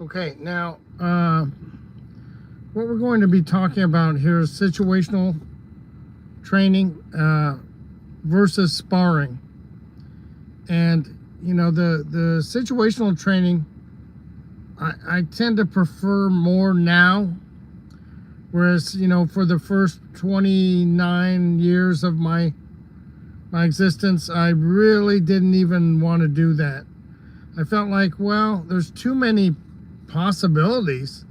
Okay, now what we're going to be talking about here is situational training versus sparring. And you know, the situational training I tend to prefer more now, whereas you know, for the first 29 years of my existence, I really didn't even want to do that. I felt like, well, there's too many possibilities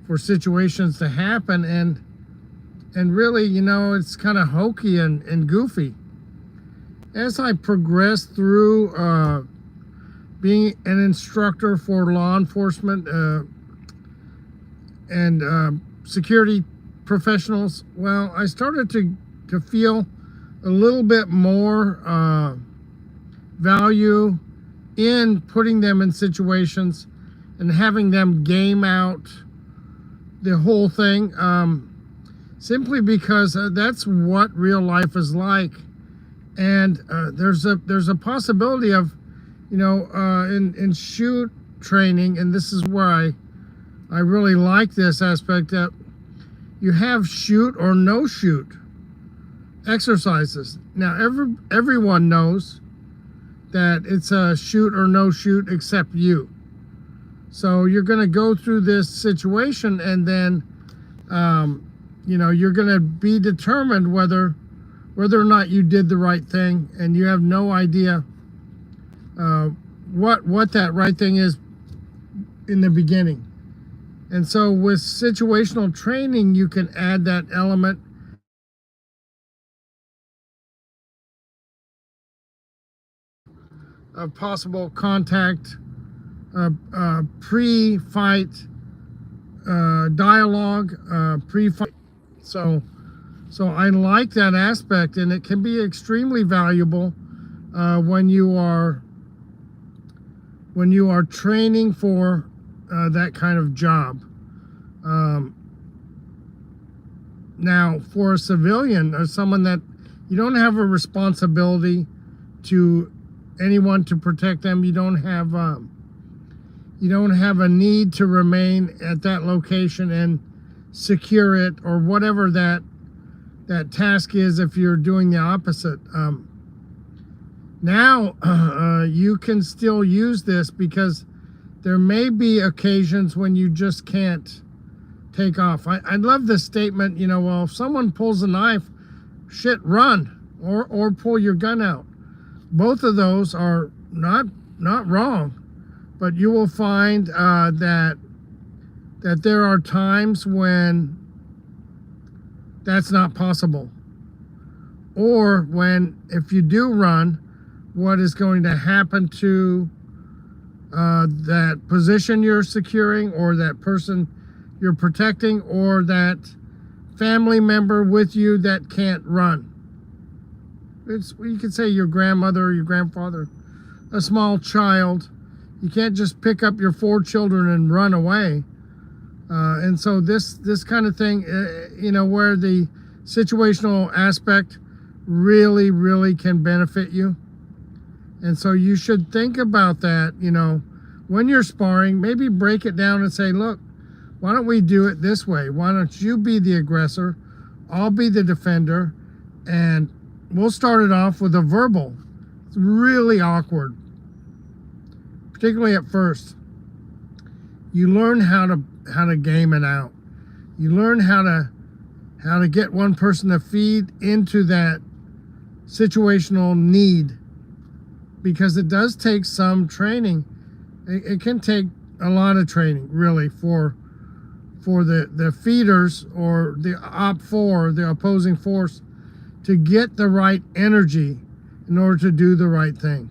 for situations to happen, and really, you know, it's kind of hokey and goofy. As I progressed through being an instructor for law enforcement and security professionals, well, I started to feel a little bit more value in putting them in situations and having them game out the whole thing, simply because that's what real life is like. And there's a possibility of, you know, in shoot training, and this is where I really like this aspect, that you have shoot or no shoot exercises. Now everyone knows that it's a shoot or no shoot except you. So you're going to go through this situation, and then you know, you're going to be determined whether or not you did the right thing, and you have no idea what that right thing is in the beginning. And so with situational training, you can add that element of possible contact, pre-fight dialogue, pre-fight. So I like that aspect, and it can be extremely valuable when you are training for that kind of job. Now, for a civilian or someone that you don't have a responsibility to anyone to protect them, you don't have a need to remain at that location and secure it, or whatever that task is if you're doing the opposite. Now you can still use this, because there may be occasions when you just can't take off. I love this statement, you know, well, if someone pulls a knife, shit, run, or pull your gun out. Both of those are not wrong, but you will find that there are times when that's not possible, or when, if you do run, what is going to happen to that position you're securing, or that person you're protecting, or that family member with you that can't run. You could say your grandmother or your grandfather, a small child. You can't just pick up your 4 children and run away. And so this kind of thing, you know, where the situational aspect really can benefit you. And so you should think about that, you know, when you're sparring. Maybe break it down and say, look, why don't we do it this way? Why don't you be the aggressor? I'll be the defender, and we'll start it off with a verbal. It's really awkward, particularly at first. You learn how to game it out. You learn how to get one person to feed into that situational need, because it does take some training. It can take a lot of training, really, for the feeders, or the op4, the opposing force, to get the right energy in order to do the right thing.